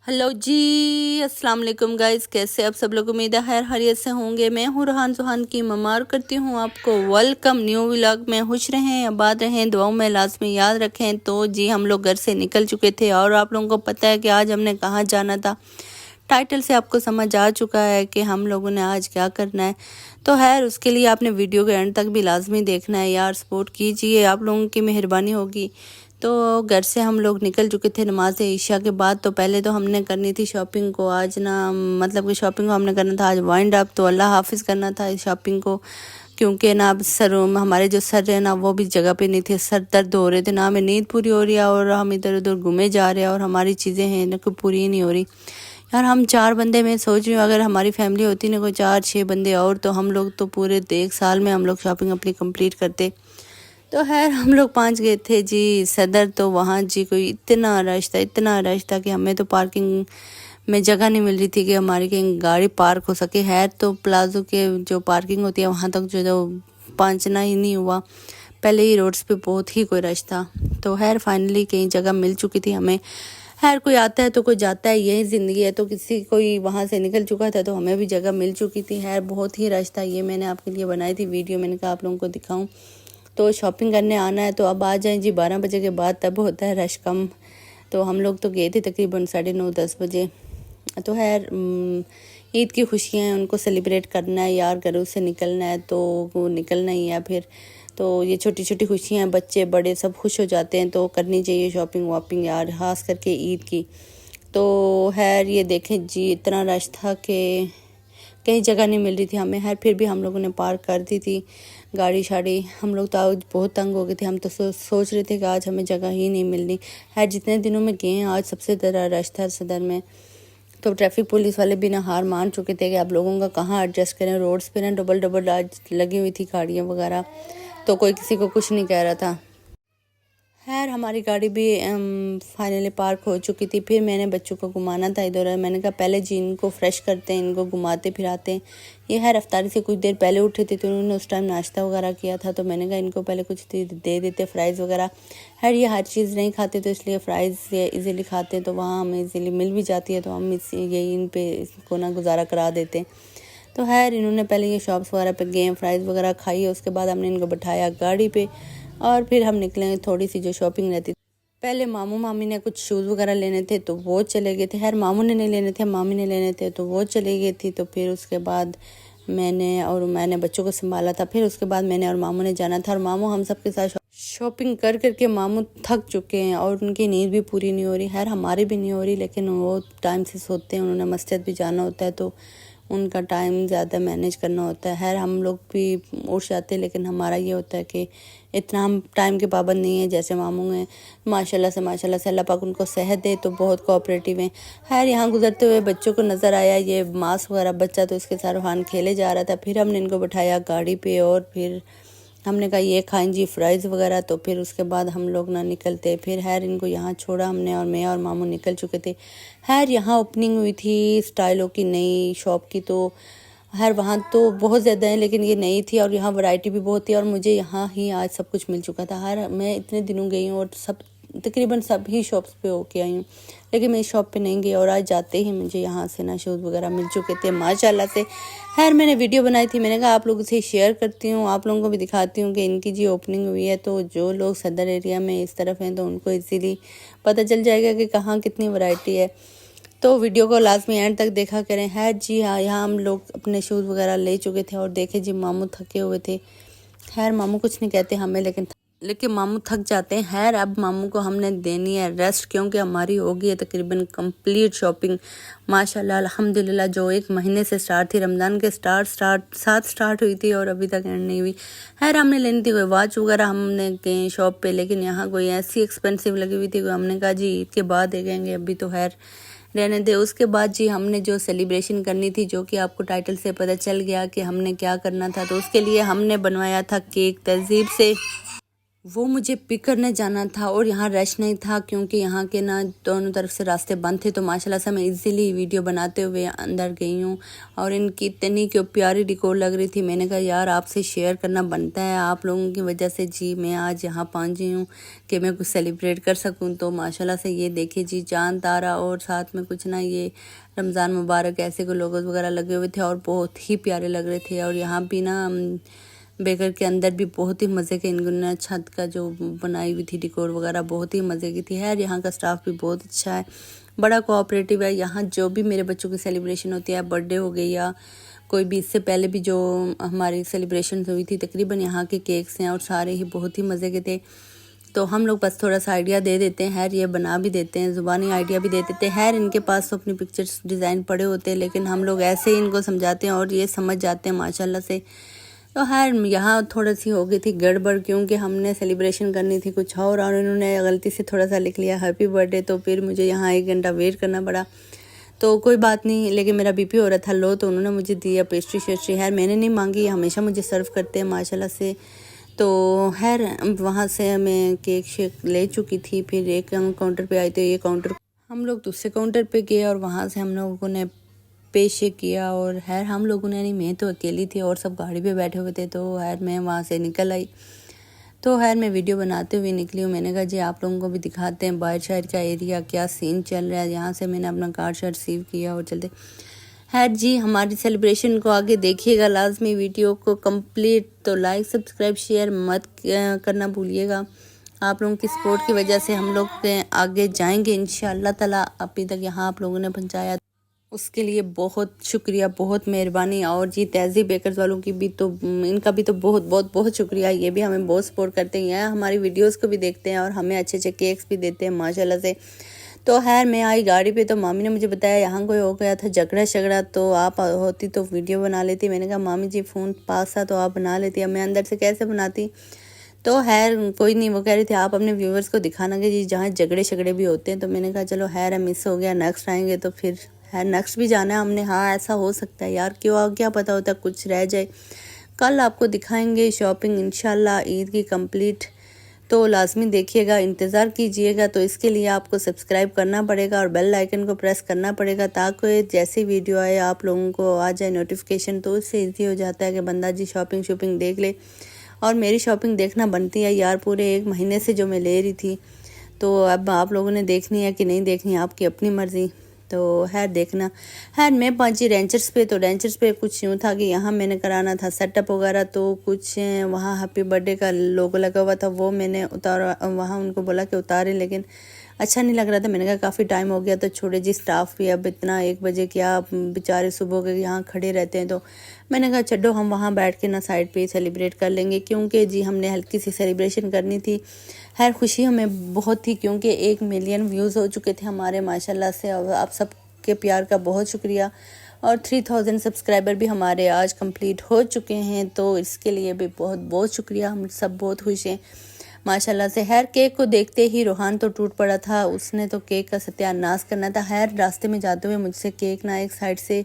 Hello जी, अस्सलाम वालेकुम guys. कैसे आप सब लोग? उम्मीद है खैर खैरियत से होंगे। मैं हूँ रहान सुहान की ममार करती हूँ आपको वेलकम न्यू व्लॉग में। खुश रहें, आबाद रहें, दुआओं में लाजमी याद रखें। तो जी हम लोग घर से निकल चुके थे और आप लोगों को पता है कि आज हमने कहाँ जाना था। टाइटल से आपको समझ आ चुका है कि हम लोगों ने आज क्या करना है। तो खैर उसके लिए आपने वीडियो के एंड तक भी लाजमी देखना है यार, सपोर्ट कीजिए, आप लोगों की मेहरबानी होगी। तो घर से हम लोग निकल चुके थे नमाज ईशा के बाद। तो पहले तो हमने करनी थी शॉपिंग को आज ना, मतलब कि शॉपिंग को हमने करना था आज वाइंड अप। तो अल्लाह हाफिज़ करना था इस शॉपिंग को, क्योंकि ना अब सर हमारे जो सर है ना वो भी जगह पे नहीं थे, सर दर्द हो रहे थे ना, हमें नींद पूरी हो रही है और हम इधर उधर घूमे जा रहे हैं और हमारी चीज़ें हैं ना कोई पूरी ही नहीं हो रही। यार हम 4 बंदे, मैं सोच रही हूँ अगर हमारी फैमिली होती ना कोई 4-6 बंदे और, तो हम लोग तो पूरे 1 साल में हम लोग शॉपिंग अपनी कंप्लीट करते। तो खैर हम लोग 5 गए थे जी सदर। तो वहाँ जी कोई इतना रश था कि हमें तो पार्किंग में जगह नहीं मिल रही थी कि हमारी कहीं गाड़ी पार्क हो सके। खैर तो प्लाजो के जो पार्किंग होती है वहाँ तक जो पहुँचना ही नहीं हुआ, पहले ही रोड्स पे बहुत ही कोई रश था। तो खैर फाइनली कहीं जगह मिल चुकी थी हमें। खैर कोई आता है तो कोई जाता है, यही ज़िंदगी है। तो किसी कोई वहाँ से निकल चुका था तो हमें भी जगह मिल चुकी थी। खैर बहुत ही रश था, ये मैंने आपके लिए बनाई थी वीडियो, मैंने कहा आप लोगों को दिखाऊं। तो शॉपिंग करने आना है तो अब आ जाएं जी, 12 बजे के बाद तब होता है रश कम। तो हम लोग तो गए थे तकरीबन 9:30-10 बजे। तो खैर ईद की खुशियाँ हैं, उनको सेलिब्रेट करना है यार, घरों से निकलना है तो वो निकलना ही है फिर। तो ये छोटी छोटी खुशियाँ हैं, बच्चे बड़े सब खुश हो जाते हैं तो करनी चाहिए शॉपिंग वॉपिंग यार, खास करके ईद की। तो खैर ये देखें जी इतना रश था कि कहीं जगह नहीं मिल रही थी हमें। खैर फिर भी हम लोगों ने पार्क कर दी थी गाड़ी शाड़ी। हम लोग तो आज बहुत तंग हो गए थे, हम तो सोच रहे थे कि आज हमें जगह ही नहीं मिलनी। खैर जितने दिनों में गए हैं आज सबसे ज़्यादा रश था सदर में। तो ट्रैफिक पुलिस वाले भी ना हार मान चुके थे कि आप लोगों का कहाँ एडजस्ट करें। रोड्स पे ना डबल डबल आज लगी हुई थी गाड़ियाँ वगैरह, तो कोई किसी को कुछ नहीं कह रहा था। खैर हमारी गाड़ी भी फाइनली पार्क हो चुकी थी। फिर मैंने बच्चों को घुमाना था इधर, मैंने कहा पहले जी इनको फ्रेश करते हैं, इनको घुमाते फिराते हैं। ये खैर रफ्तारी से कुछ देर पहले उठे थे तो उन्होंने उस टाइम नाश्ता वगैरह किया था। तो मैंने कहा इनको पहले कुछ दे देते फ्राइज़ वगैरह। खैर ये हर चीज़ नहीं खाते तो इसलिए फ़्राइज़ ईज़िली खाते हैं, तो वहाँ हमें ईज़िली मिल भी जाती है तो हम यही इन पे इसको ना गुजारा करा देते हैं। तो खैर इन्होंने पहले ये शॉप्स वगैरह पे गए, फ्राइज़ वगैरह खाई, उसके बाद हमने इनको बिठाया गाड़ी पे और फिर हम निकले थोड़ी सी जो शॉपिंग रहती। पहले मामू मामी ने कुछ शूज़ वगैरह लेने थे तो वो चले गए थे। खैर मामू ने नहीं लेने थे, मामी ने लेने थे तो वो चले गई थी। तो फिर उसके बाद मैंने बच्चों को संभाला था। फिर उसके बाद मैंने और मामू ने जाना था और मामू हम सब के साथ शॉपिंग कर करके मामू थक चुके हैं और उनकी नींद भी पूरी नहीं हो रही। खैर हमारी भी नहीं हो रही, लेकिन वो टाइम से सोते हैं, उन्होंने मस्जिद भी जाना होता है तो उनका टाइम ज़्यादा मैनेज करना होता है। खैर हम लोग भी उठ जाते हैं, लेकिन हमारा ये होता है कि इतना हम टाइम के पाबंद नहीं है जैसे मामू हैं। माशाल्लाह से अल्लाह पाक उनको सेहत दे, तो बहुत कोऑपरेटिव हैं। खैर यहाँ गुजरते हुए बच्चों को नज़र आया ये मांस वगैरह बच्चा, तो इसके साथ रूहान खेले जा रहा था। फिर हमने इनको बिठाया गाड़ी पे और फिर हमने कहा ये खाएं जी फ्राइज़ वगैरह। तो फिर उसके बाद हम लोग ना निकलते। फिर खैर इनको यहाँ छोड़ा हमने और मैं और मामू निकल चुके थे। खैर यहाँ ओपनिंग हुई थी स्टाइलों की नई शॉप की, तो खैर वहाँ तो बहुत ज़्यादा है लेकिन ये नई थी और यहाँ वैरायटी भी बहुत थी और मुझे यहाँ ही आज सब कुछ मिल चुका था। हर मैं इतने दिनों गई हूँ और सब तकरीबन सभी शॉप्स पे होके आई हूँ, लेकिन मैं इस शॉप पे नहीं गई और आज जाते ही मुझे यहाँ से ना शूज़ वगैरह मिल चुके थे माशाल्लाह से। खैर मैंने वीडियो बनाई थी, मैंने कहा आप लोगों से शेयर करती हूँ, आप लोगों को भी दिखाती हूँ कि इनकी जी ओपनिंग हुई है। तो जो लोग सदर एरिया में इस तरफ हैं तो उनको इजीली पता चल जाएगा कि कहाँ कितनी वैरायटी है। तो वीडियो को लाजमी एंड तक देखा करें। है जी हाँ, यहाँ हम लोग अपने शूज़ वगैरह ले चुके थे और देखे जी मामू थके हुए थे। खैर मामू कुछ नहीं कहते हमें, लेकिन मामू थक जाते हैं। खैर अब मामू को हमने देनी है रेस्ट, क्योंकि हमारी हो गई है तकरीबन कंप्लीट शॉपिंग माशाल्लाह अल्हम्दुलिल्लाह। जो 1 महीने से स्टार्ट थी, रमज़ान के साथ स्टार्ट हुई थी और अभी तक एंड नहीं हुई। खैर हमने लेनी थी कोई वॉच वगैरह, हमने गए शॉप पे, लेकिन यहाँ कोई ऐसी एक्सपेंसिव लगी हुई थी, हमने कहा जी ईद के बाद देखेंगे, अभी तो खैर रहने दे। उसके बाद जी हमने जो सेलिब्रेशन करनी थी, जो कि आपको टाइटल से पता चल गया कि हमने क्या करना था, तो उसके लिए हमने बनवाया था केक तहजीब से। वो मुझे पिक करने जाना था और यहाँ रश नहीं था क्योंकि यहाँ के ना दोनों तरफ से रास्ते बंद थे। तो माशाल्लाह से मैं इजीली वीडियो बनाते हुए अंदर गई हूँ और इनकी इतनी क्यों प्यारी डिकोर लग रही थी। मैंने कहा यार आपसे शेयर करना बनता है, आप लोगों की वजह से जी मैं आज यहाँ पहुँच गई हूँ कि मैं कुछ सेलिब्रेट कर सकूँ। तो माशाल्लाह से ये देखिए जी चाँद तारा और साथ में कुछ ना ये रमज़ान मुबारक ऐसे को लोगोस वगैरह लगे हुए थे और बहुत ही प्यारे लग रहे थे। और यहाँ भी ना बेकर के अंदर भी बहुत ही मज़े के इन्होंने छत का जो बनाई हुई थी डिकोर वगैरह बहुत ही मज़े की थी। है यहाँ का स्टाफ भी बहुत अच्छा है, बड़ा कोऑपरेटिव है। यहाँ जो भी मेरे बच्चों की सेलिब्रेशन होती है, बर्थडे हो गई या कोई भी, इससे पहले भी जो हमारी सेलिब्रेशन हुई थी तकरीबन यहाँ के केक्स हैं और सारे ही बहुत ही मज़े के थे। तो हम लोग बस थोड़ा सा आइडिया दे देते हैं, हैर ये बना भी देते हैं, ज़ुबानी आइडिया भी दे देते हैं। हैर इनके पास तो अपनी पिक्चर्स डिज़ाइन पड़े होते हैं लेकिन हम लोग ऐसे ही इनको समझाते हैं और ये समझ जाते हैं माशाल्लाह से। तो खैर यहाँ थोड़ी सी हो गई थी गड़बड़ क्योंकि हमने सेलिब्रेशन करनी थी कुछ और इन्होंने गलती से थोड़ा सा लिख लिया हैप्पी बर्थडे। तो फिर मुझे यहाँ 1 घंटा वेट करना पड़ा। तो कोई बात नहीं, लेकिन मेरा बीपी हो रहा था लो, तो उन्होंने मुझे दिया पेस्ट्री शेस्ट्री। खैर मैंने नहीं मांगी, हमेशा मुझे सर्व करते हैं माशाल्लाह से। तो खैर वहाँ से मैं केक शेक ले चुकी थी। फिर एक काउंटर पे आए थे, ये काउंटर हम लोग दूसरे काउंटर पे गए और वहाँ से हम लोगों ने पेश किया। और खैर हम लोगों ने नहीं, मैं तो अकेली थी और सब गाड़ी पे बैठे हुए थे। तो खैर मैं वहाँ से निकल आई। तो खैर मैं वीडियो बनाते हुए निकली हूँ। मैंने कहा जी आप लोगों को भी दिखाते हैं बाहर शहर का एरिया क्या सीन चल रहा है। यहाँ से मैंने अपना कार्ड शार्ड रिसीव किया और चलते। खैर जी हमारी सेलिब्रेशन को आगे देखिएगा लाजमी, वीडियो को कंप्लीट। तो लाइक सब्सक्राइब शेयर मत करना भूलिएगा। आप लोगों की सपोर्ट की वजह से हम लोग आगे जाएंगे इंशाअल्लाह ताला। अभी तक यहाँ आप लोगों ने पहुँचाया उसके लिए बहुत शुक्रिया, बहुत मेहरबानी। और जी तहज़ीब बेकर्स वालों की भी तो इनका भी तो बहुत बहुत बहुत शुक्रिया। ये भी हमें बहुत सपोर्ट करते हैं, हमारी वीडियोस को भी देखते हैं और हमें अच्छे अच्छे केक्स भी देते हैं माशाल्लाह से। तो खैर मैं आई गाड़ी पे तो मामी ने मुझे बताया यहाँ कोई हो गया था झगड़ा शगड़ा, तो आप होती तो वीडियो बना लेती। मैंने कहा मामी जी फ़ोन पास था तो आप बना लेती, अब मैं अंदर से कैसे बनाती। तो खैर कोई नहीं, वो कह रही थी आप अपने व्यूवर्स को दिखाना कि जी जहाँ झगड़े शगड़े भी होते हैं। तो मैंने कहा चलो खैर मिस हो गया, नेक्स्ट आएंगे तो फिर है नेक्स्ट भी जाना है हमने। हाँ ऐसा हो सकता है यार, क्यों क्या पता होता कुछ रह जाए। कल आपको दिखाएंगे शॉपिंग इंशाल्लाह ईद की कंप्लीट। तो लाजमी देखिएगा, इंतज़ार कीजिएगा। तो इसके लिए आपको सब्सक्राइब करना पड़ेगा और बेल आइकन को प्रेस करना पड़ेगा ताकि जैसी वीडियो आए आप लोगों को आ जाए नोटिफिकेशन। तो उससे ईजी हो जाता है कि बंदा जी शॉपिंग शॉपिंग देख ले। और मेरी शॉपिंग देखना बनती है यार, पूरे 1 महीने से जो मैं ले रही थी। तो अब आप लोगों ने देखनी है कि नहीं देखनी, आपकी अपनी मर्ज़ी। तो खैर देखना। खैर मैं पहुंची रेंचर्स पे। तो रेंचर्स पे कुछ यूँ था कि यहाँ मैंने कराना था सेटअप वगैरह। तो कुछ वहाँ हैप्पी बर्थडे का लोगो लगा हुआ था, वो मैंने उतारा। वहाँ उनको बोला कि उतारें लेकिन अच्छा नहीं लग रहा था। मैंने कहा काफ़ी टाइम हो गया तो छोड़े जी, स्टाफ भी अब इतना 1 बजे क्या बेचारे सुबह के यहाँ खड़े रहते हैं। तो मैंने कहा छड्डो हम वहाँ बैठ के ना साइड पे सेलिब्रेट कर लेंगे क्योंकि जी हमने हल्की सी सेलिब्रेशन करनी थी। खैर खुशी हमें बहुत थी क्योंकि 1 मिलियन व्यूज़ हो चुके थे हमारे माशाल्लाह से। और आप सब के प्यार का बहुत शुक्रिया। और 3000 सब्सक्राइबर भी हमारे आज कंप्लीट हो चुके हैं। तो इसके लिए भी बहुत बहुत शुक्रिया, हम सब बहुत खुश हैं माशाल्लाह से। खैर केक को देखते ही रूहान तो टूट पड़ा था, उसने तो केक का सत्यानाश करना था। खैर रास्ते में जाते हुए मुझसे केक ना एक साइड से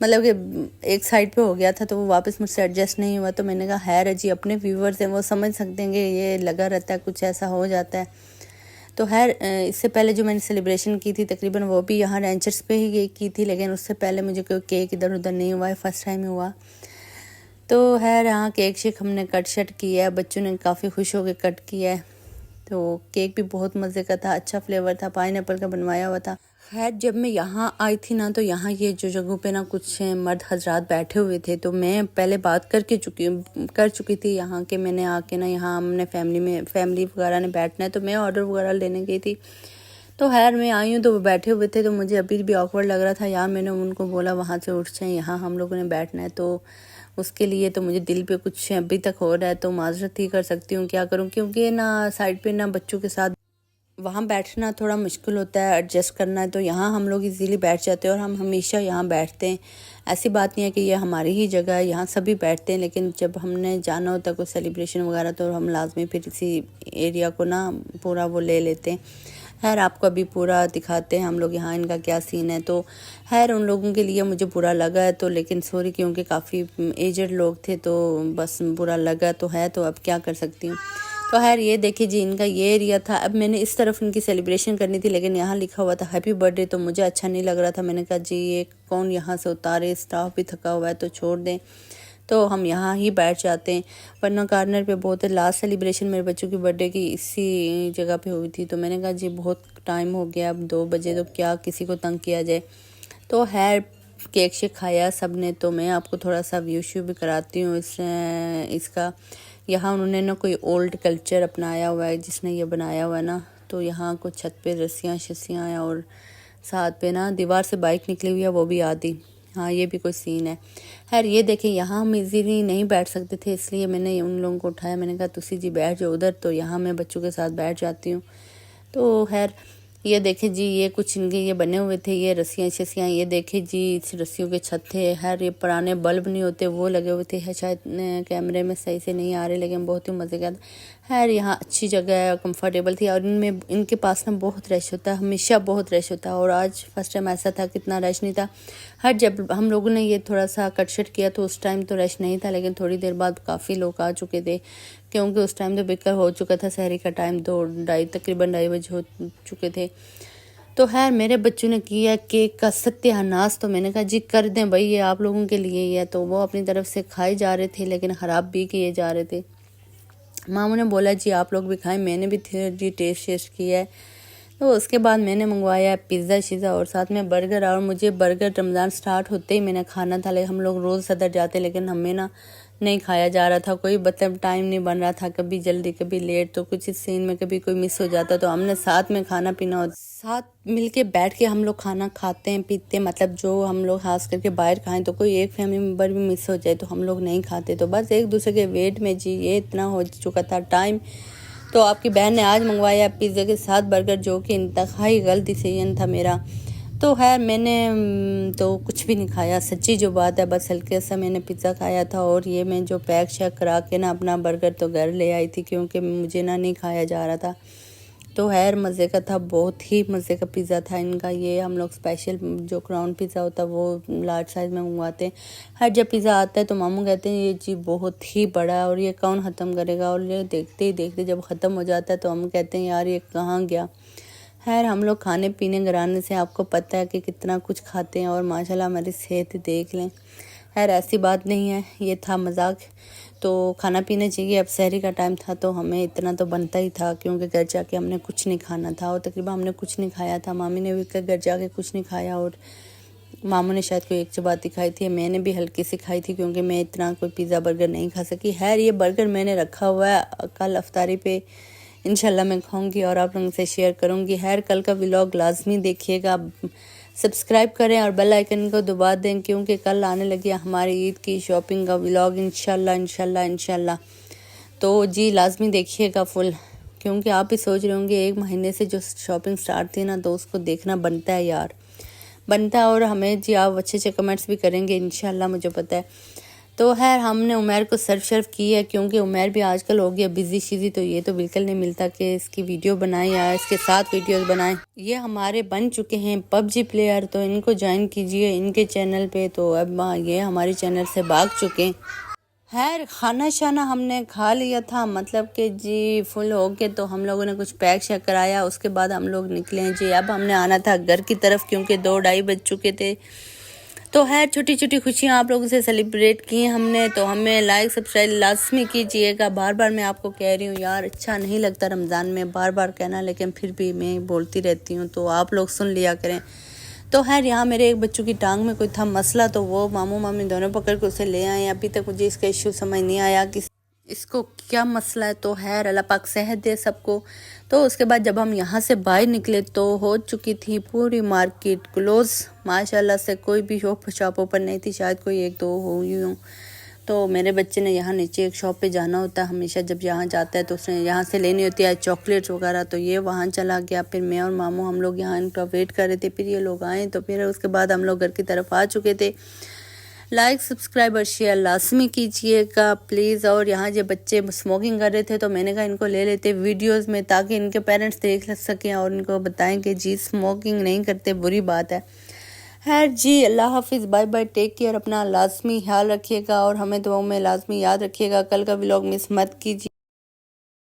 मतलब कि एक साइड पे हो गया था तो वो वापस मुझसे एडजस्ट नहीं हुआ। तो मैंने कहा खैर जी अपने व्यूवर्स हैं वो समझ सकते हैं कि ये लगा रहता है, कुछ ऐसा हो जाता है। तो खैर इससे पहले जो मैंने सेलिब्रेशन की थी तकरीबन वो भी यहाँ रेंचर्स पे ही की थी, लेकिन उससे पहले मुझे कोई केक इधर उधर नहीं हुआ है, फर्स्ट टाइम हुआ। तो खैर यहाँ केक शेक हमने कट शट किया है, बच्चों ने काफ़ी खुश होकर कट किया है। तो केक भी बहुत मज़े का था, अच्छा फ्लेवर था, पाइनएप्पल का बनवाया हुआ था। खैर जब मैं यहाँ आई थी ना तो यहाँ ये जो जगहों पे ना कुछ मर्द हजरात बैठे हुए थे। तो मैं पहले बात कर चुकी थी यहाँ के, मैंने आके ना यहाँ हमने फैमिली वगैरह ने बैठना है तो मैं ऑर्डर वगैरह लेने गई थी। तो खैर मैं आई हूँ तो वो बैठे हुए थे तो मुझे अभी भी ऑकवर्ड लग रहा था यार। मैंने उनको बोला वहाँ से उठ जाए, यहाँ हम लोगों ने बैठना है। तो उसके लिए तो मुझे दिल पे कुछ अभी तक हो रहा है, तो माजरत ही कर सकती हूँ, क्या करूँ क्योंकि ना साइड पे ना बच्चों के साथ वहाँ बैठना थोड़ा मुश्किल होता है, एडजस्ट करना है। तो यहाँ हम लोग इजीली बैठ जाते हैं और हम हमेशा यहाँ बैठते हैं। ऐसी बात नहीं है कि ये हमारी ही जगह है, यहाँ सभी बैठते हैं। लेकिन जब हमने जाना होता है कोई सेलिब्रेशन वगैरह तो हम लाजमी फिर इसी एरिया को ना पूरा वो ले लेते हैं। खैर आपको अभी पूरा दिखाते हैं हम लोग यहाँ इनका क्या सीन है। तो खैर उन लोगों के लिए मुझे बुरा लगा है तो, लेकिन सॉरी क्योंकि काफ़ी एजड लोग थे तो बस बुरा लगा तो है, तो अब क्या कर सकती हूँ। तो खैर ये देखिए जी, इनका ये एरिया था। अब मैंने इस तरफ इनकी सेलिब्रेशन करनी थी, लेकिन यहाँ लिखा हुआ था हैप्पी बर्थडे, तो मुझे अच्छा नहीं लग रहा था। मैंने कहा जी ये कौन यहाँ से उतारे, स्टाफ भी थका हुआ है तो छोड़ दें, तो हम यहाँ ही बैठ जाते हैं। वरना कार्नर पे बहुत है। लास्ट सेलिब्रेशन मेरे बच्चों की बर्थडे की इसी जगह पे हुई थी, तो मैंने कहा जी बहुत टाइम हो गया, अब 2 बजे, तो क्या किसी को तंग किया जाए। तो खैर केक शेक खाया सब ने। तो मैं आपको थोड़ा सा व्यू शू भी कराती हूँ इसका। यहाँ उन्होंने ना कोई ओल्ड कल्चर अपनाया हुआ है, जिसने ये बनाया हुआ है ना। तो यहाँ कुछ छत पे रस्सियाँ शस्सियाँ हैं, और साथ पे ना दीवार से बाइक निकली हुई है, वो भी आधी। हाँ ये भी कोई सीन है। खैर ये देखें, यहाँ हम इजीली नहीं बैठ सकते थे, इसलिए मैंने उन लोगों को उठाया। मैंने कहा तुसी जी बैठ जाओ उधर, तो यहाँ मैं बच्चों के साथ बैठ जाती हूँ। तो खैर ये देखें जी, ये कुछ इनके ये बने हुए थे, ये रस्सियाँ शस्सियाँ। ये देखें जी, इस रस्सियों के छत थे। खैर ये पुराने बल्ब नहीं होते, वो लगे हुए थे। शायद कैमरे में सही से नहीं आ रहे, लेकिन बहुत ही मज़े का। खैर यहाँ अच्छी जगह है, कंफर्टेबल थी। और इनमें इनके पास ना बहुत रश होता है, हमेशा बहुत रश होता है। और आज फर्स्ट टाइम ऐसा था, कितना रश नहीं था। हर जब हम लोगों ने ये थोड़ा सा कटशट किया तो उस टाइम तो रश नहीं था, लेकिन थोड़ी देर बाद काफ़ी लोग आ चुके थे, क्योंकि उस टाइम तो बिकर हो चुका था। सहरी का टाइम तकरीबन 2:30 बजे हो चुके थे। तो खैर मेरे बच्चों ने किया केक का सत्यानाश। तो मैंने कहा जी कर दें भाई, ये आप लोगों के लिए ही है। तो वो अपनी तरफ से खाए जा रहे थे, लेकिन ख़राब भी किए जा रहे थे। मामू ने बोला जी आप लोग भी खाएं, मैंने भी जी टेस्ट किया है। तो उसके बाद मैंने मंगवाया पिज़्ज़ा शिज़ा और साथ में बर्गर। और मुझे बर्गर रमज़ान स्टार्ट होते ही मैंने खाना था, लेकिन हम लोग रोज़ सदर जाते, लेकिन हमें ना नहीं खाया जा रहा था। कोई मतलब टाइम नहीं बन रहा था, कभी जल्दी कभी लेट। तो कुछ इस सीन में कभी कोई मिस हो जाता, तो हमने साथ में खाना पीना, साथ मिलके बैठ के हम लोग खाना खाते हैं पीते हैं। मतलब जो हम लोग खास करके बाहर खाएं, तो कोई एक फैमिली मेम्बर भी मिस हो जाए तो हम लोग नहीं खाते। तो बस एक दूसरे के वेट में जी ये इतना हो चुका था टाइम। तो आपकी बहन ने आज मंगवाया पिज़्ज़ा के साथ बर्गर, जो कि इंतहाई गलत डिसीजन था मेरा। तो खैर मैंने तो कुछ भी नहीं खाया, सच्ची जो बात है। बस हल्के सा मैंने पिज़्ज़ा खाया था, और ये मैं जो पैक शैक करा के ना अपना बर्गर तो घर ले आई थी, क्योंकि मुझे ना नहीं खाया जा रहा था। तो खैर मज़े का था, बहुत ही मज़े का पिज़्ज़ा था इनका। ये हम लोग स्पेशल जो क्राउन पिज़्ज़ा होता है वो लार्ज साइज़ में मंगवाते हैं। हर जब पिज़्ज़ा आता है तो मामू कहते हैं ये चीज़ बहुत ही बड़ा है और ये कौन ख़त्म करेगा। और ये देखते ही देखते जब ख़त्म हो जाता है तो हम कहते हैं यार ये कहाँ गया। खैर हम लोग खाने पीने घराने से आपको पता है कि कितना कुछ खाते हैं, और माशाल्लाह हमारी सेहत देख लें। खैर ऐसी बात नहीं है, ये था मजाक। तो खाना पीने चाहिए। अब सहरी का टाइम था तो हमें इतना तो बनता ही था, क्योंकि घर जाके हमने कुछ नहीं खाना था, और तकरीबन हमने कुछ नहीं खाया था। मामी ने भी घर जाके कुछ नहीं खाया, और मामू ने शायद कोई एक चपाती खाई थी, मैंने भी हल्की सी खाई थी, क्योंकि मैं इतना कोई पिज़्ज़ा बर्गर नहीं खा सकी। खैर ये बर्गर मैंने रखा हुआ है, कल अफ्तारी पे इंशाल्लाह मैं खाऊंगी और आप लोगों से शेयर करूंगी। खैर कल का व्लॉग लाजमी देखिएगा, सब्सक्राइब करें और बेल आइकन को दबा दें, क्योंकि कल आने लगी है हमारी ईद की शॉपिंग का व्लॉग इंशाल्लाह। तो जी लाजमी देखिएगा फुल, क्योंकि आप भी सोच रहे होंगे 1 महीने से जो शॉपिंग स्टार्ट थी ना, तो उसको देखना बनता है यार, बनता है। और हमें जी आप अच्छे कमेंट्स भी करेंगे इंशाल्लाह, मुझे पता है। तो खैर हमने उमैर को सर्व की है, क्योंकि उमैर भी आजकल हो गया बिजी शिजी, तो ये तो बिल्कुल नहीं मिलता कि इसकी वीडियो बनाएं या इसके साथ वीडियोस बनाएं। ये हमारे बन चुके हैं पबजी प्लेयर, तो इनको ज्वाइन कीजिए इनके चैनल पे। तो अब ये हमारे चैनल से भाग चुके हैं। खैर खाना शाना हमने खा लिया था, मतलब कि जी फुल हो गए। तो हम लोगों ने कुछ पैक शैक कराया, उसके बाद हम लोग निकले जी। अब हमने आना था घर की तरफ, क्योंकि 2-2:30 बज चुके थे। तो खैर छोटी छोटी खुशियाँ आप लोगों से सेलिब्रेट की हमने। तो हमें लाइक सब्सक्राइब लाजमी कीजिएगा। बार बार मैं आपको कह रही हूँ यार, अच्छा नहीं लगता रमज़ान में बार बार कहना, लेकिन फिर भी मैं बोलती रहती हूँ, तो आप लोग सुन लिया करें। तो खैर यहाँ मेरे एक बच्चों की टांग में कोई था मसला, तो वो मामू मामी दोनों पकड़ के उसे ले आए। अभी तक मुझे इसका इशू समझ नहीं आया कि इसको क्या मसला है। तो खैर अल्लाह पाक सेहत दे सबको। तो उसके बाद जब हम यहाँ से बाहर निकले तो हो चुकी थी पूरी मार्केट क्लोज। माशाल्लाह से कोई भी शॉप ओपन नहीं थी, शायद कोई 1-2 हुई हूँ। तो मेरे बच्चे ने यहाँ नीचे एक शॉप पे जाना होता है हमेशा, जब यहाँ जाता है तो उसने यहाँ से लेनी होती है चॉकलेट्स वगैरह, तो ये वहाँ चला गया। फिर मैं और मामू हम लोग यहाँ इनका वेट कर रहे थे, फिर ये लोग आए। तो फिर उसके बाद हम लोग घर की तरफ आ चुके थे। लाइक सब्सक्राइब और शेयर लाजमी कीजिएगा प्लीज़। और यहाँ जो बच्चे स्मोकिंग कर रहे थे, तो मैंने कहा इनको ले लेते वीडियोस में, ताकि इनके पेरेंट्स देख सकें और इनको बताएं कि जी स्मोकिंग नहीं करते, बुरी बात है। खैर जी अल्लाह हाफिज़, बाय बाय, टेक केयर, अपना लाजमी ख्याल रखिएगा और हमें दुआओं में लाजमी याद रखिएगा। कल का व्लॉग मिस मत कीजिए।